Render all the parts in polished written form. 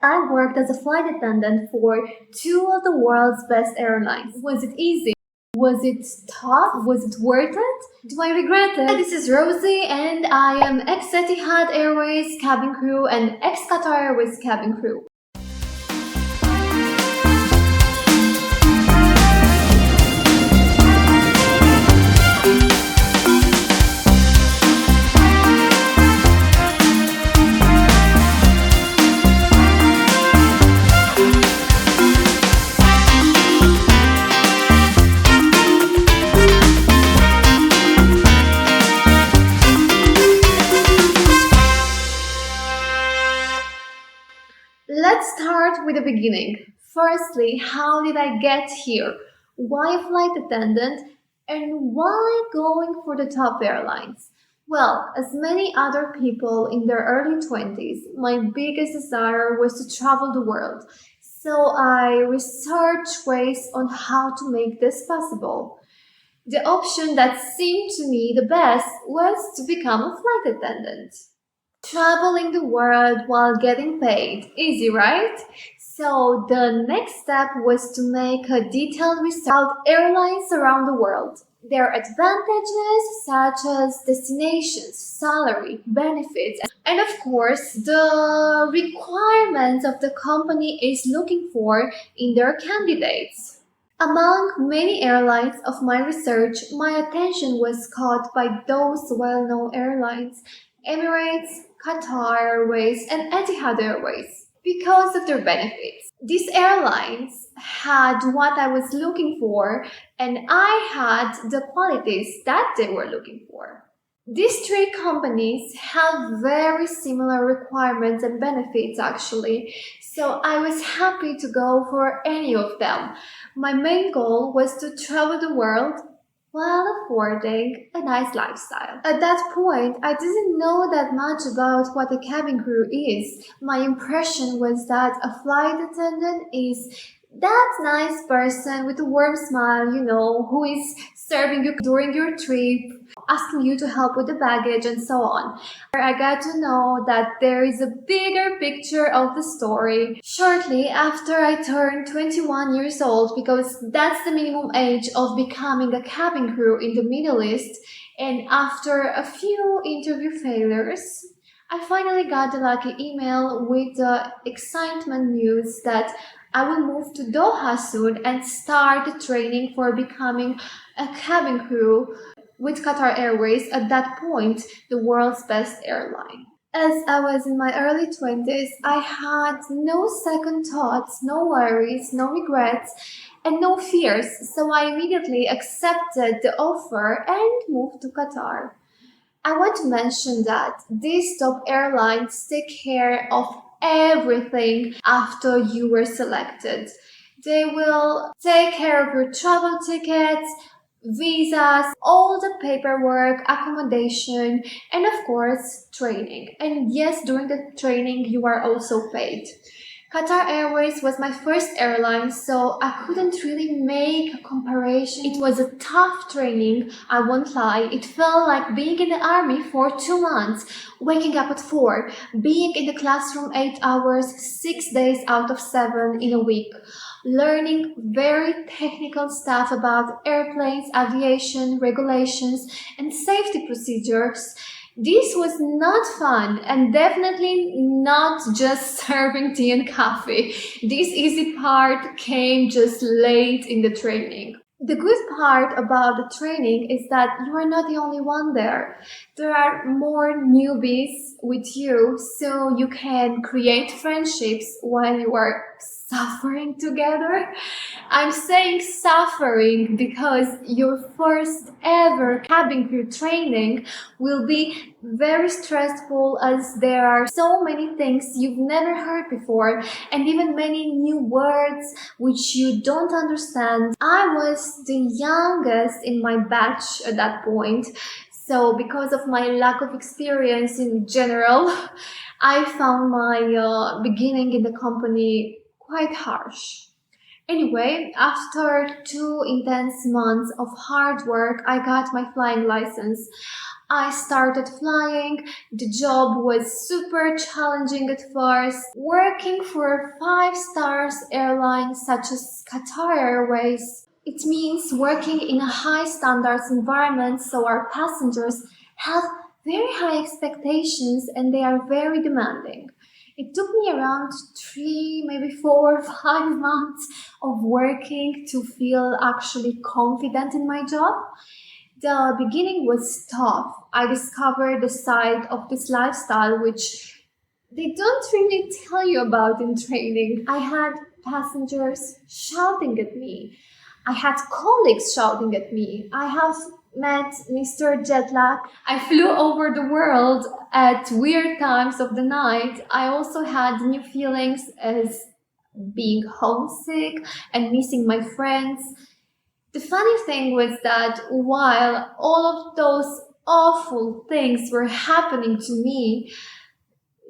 I worked as a flight attendant for two of the world's best airlines. Was it easy? Was it tough? Was it worth it? Do I regret it? This is Rosie and I am ex-Etihad Airways cabin crew and ex-Qatar Airways cabin crew. Let's start with the beginning. Firstly, how did I get here? Why a flight attendant? And why going for the top airlines? Well, as many other people in their early 20s, my biggest desire was to travel the world. So I researched ways on how to make this possible. The option that seemed to me the best was to become a flight attendant. Traveling the world while getting paid. Easy, right? So the next step was to make a detailed research about airlines around the world. Their advantages such as destinations, salary, benefits, and of course the requirements of the company is looking for in their candidates. Among many airlines of my research, my attention was caught by those well-known airlines: Emirates, Qatar Airways, and Etihad Airways, because of their benefits. These airlines had what I was looking for, and I had the qualities that they were looking for. These three companies have very similar requirements and benefits actually, so I was happy to go for any of them. My main goal was to travel the world while affording a nice lifestyle. At that point, I didn't know that much about what a cabin crew is. My impression was that a flight attendant is that nice person with a warm smile, who is serving you during your trip, asking you to help with the baggage and so on. I got to know that there is a bigger picture of the story shortly after I turned 21 years old, because that's the minimum age of becoming a cabin crew in the Middle East, and after a few interview failures, I finally got a lucky email with the excitement news that I will move to Doha soon and start the training for becoming a cabin crew with Qatar Airways, at that point the world's best airline. As I was in my early 20s, I had no second thoughts, no worries, no regrets, and no fears, so I immediately accepted the offer and moved to Qatar. I want to mention that these top airlines take care of everything after you were selected. They will take care of your travel tickets, visas, all the paperwork, accommodation, and of course, training. And yes, during the training, you are also paid. Qatar Airways was my first airline, so I couldn't really make a comparison. It was a tough training, I won't lie. It felt like being in the army for 2 months, waking up at 4, being in the classroom 8 hours, 6 days out of 7 in a week, learning very technical stuff about airplanes, aviation, regulations, and safety procedures. This was not fun, and definitely not just serving tea and coffee. This easy part came just late in the training. The good part about the training is that you are not the only one there. There are more newbies with you, so you can create friendships while you are suffering together. I'm saying suffering because your first ever cabin crew training will be very stressful, as there are so many things you've never heard before and even many new words which you don't understand. I was the youngest in my batch at that point, so because of my lack of experience in general, I found my beginning in the company quite harsh. Anyway, after 2 intense months of hard work, I got my flying license. I started flying. The job was super challenging at first. Working for five-star airlines such as Qatar Airways, it means working in a high standards environment, so our passengers have very high expectations and they are very demanding. It took me around 3, maybe 4 or 5 months of working to feel actually confident in my job. The beginning was tough. I discovered the side of this lifestyle which they don't really tell you about in training. I had passengers shouting at me. I had colleagues shouting at me. I have met Mr. Jetlag. I flew over the world at weird times of the night. I also had new feelings as being homesick and missing my friends. The funny thing was that while all of those awful things were happening to me,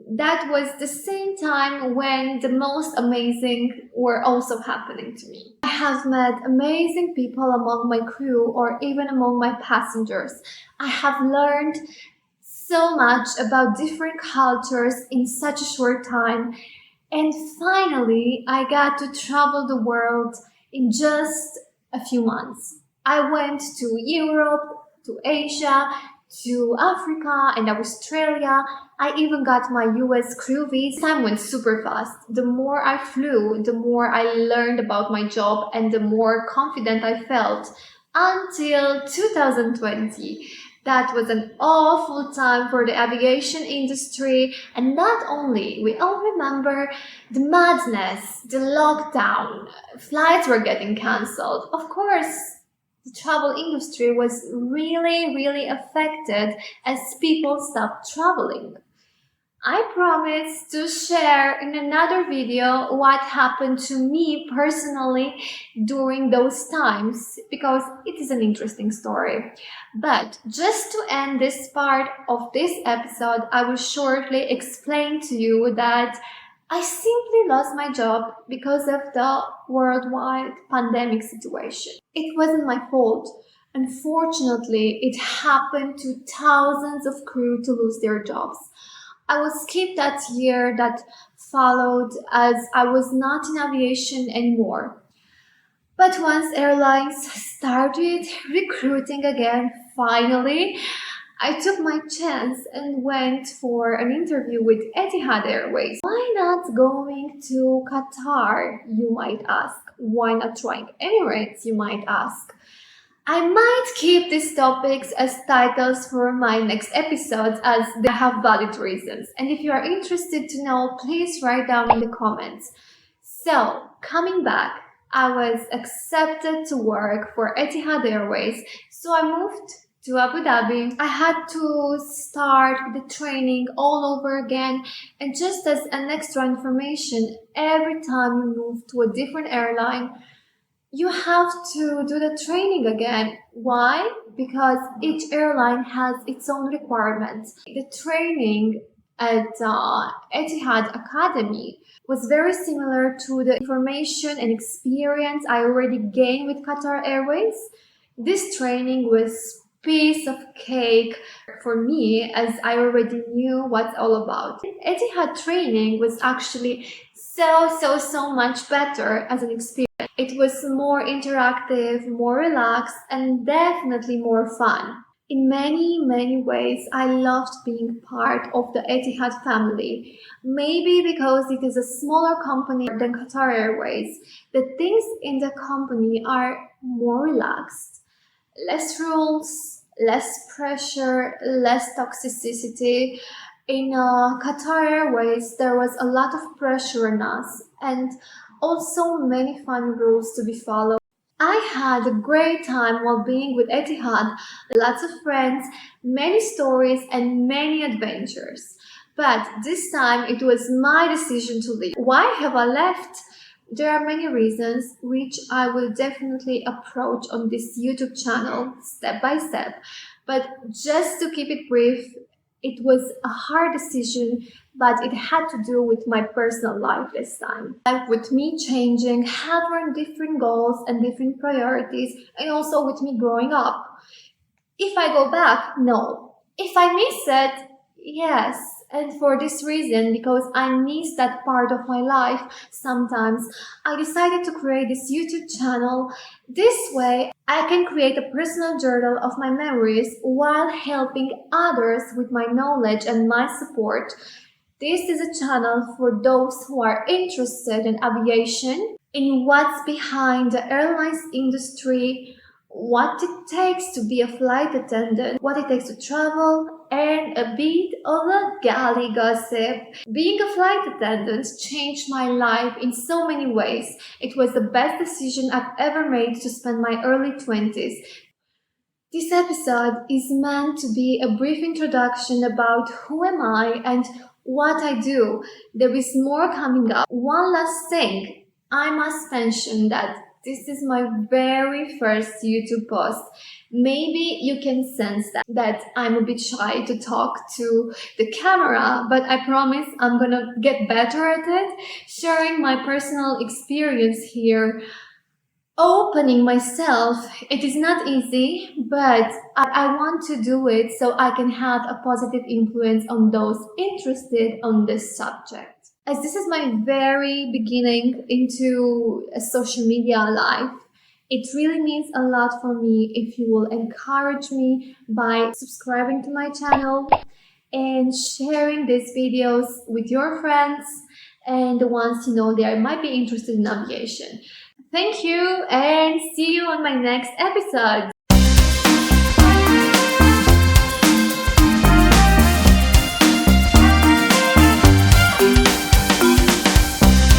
that was the same time when the most amazing were also happening to me. I have met amazing people among my crew or even among my passengers. I have learned so much about different cultures in such a short time. And finally, I got to travel the world in just a few months. I went to Europe, to Asia, to Africa and Australia. I even got my US crew visa. Time went super fast. The more I flew, the more I learned about my job and the more confident I felt until 2020. That was an awful time for the aviation industry, and not only, we all remember the madness, the lockdown, flights were getting cancelled. Of course, the travel industry was really affected as people stopped traveling. I promise to share in another video what happened to me personally during those times because it is an interesting story. But just to end this part of this episode, I will shortly explain to you that I simply lost my job because of the worldwide pandemic situation. It wasn't my fault. Unfortunately, it happened to thousands of crew to lose their jobs. I was skipped that year that followed as I was not in aviation anymore. But once airlines started recruiting again, finally, I took my chance and went for an interview with Etihad Airways. Why not going to Qatar, you might ask? Why not trying Emirates, you might ask? I might keep these topics as titles for my next episodes as they have valid reasons. And if you are interested to know, please write down in the comments. So, coming back, I was accepted to work for Etihad Airways, so I moved to Abu Dhabi. I had to start the training all over again, and just as an extra information, every time you move to a different airline, you have to do the training again. Why? Because each airline has its own requirements. The training at Etihad Academy was very similar to the information and experience I already gained with Qatar Airways. This training was piece of cake for me as I already knew what's all about. Etihad training was actually so much better as an experience. It was more interactive, more relaxed, and definitely more fun. In many ways, I loved being part of the Etihad family. Maybe because it is a smaller company than Qatar Airways, the things in the company are more relaxed. Less rules, less pressure, less toxicity. In Qatar Airways, there was a lot of pressure on us and also many fun rules to be followed. I had a great time while being with Etihad, lots of friends, many stories and many adventures. But this time it was my decision to leave. Why have I left? There are many reasons which I will definitely approach on this YouTube channel step by step. But just to keep it brief, It was a hard decision, but it had to do with my personal life this time. Life with me changing, having different goals and different priorities, and also with me growing up. If I go back, no. If I miss it, yes. And for this reason, because I miss that part of my life sometimes, I decided to create this YouTube channel. This way, I can create a personal journal of my memories while helping others with my knowledge and my support. This is a channel for those who are interested in aviation, in what's behind the airlines industry, what it takes to be a flight attendant, what it takes to travel, and a bit of a galley gossip. Being a flight attendant changed my life in so many ways. It was the best decision I've ever made to spend my early 20s. This episode is meant to be a brief introduction about who am I and what I do. There is more coming up. One last thing, I must mention that this is my very first YouTube post. Maybe you can sense that I'm a bit shy to talk to the camera, but I promise I'm gonna get better at it, sharing my personal experience here. Opening myself, it is not easy, but I want to do it so I can have a positive influence on those interested on this subject. As this is my very beginning into a social media life, it really means a lot for me if you will encourage me by subscribing to my channel and sharing these videos with your friends and the ones you know they might be interested in aviation. Thank you and see you on my next episode.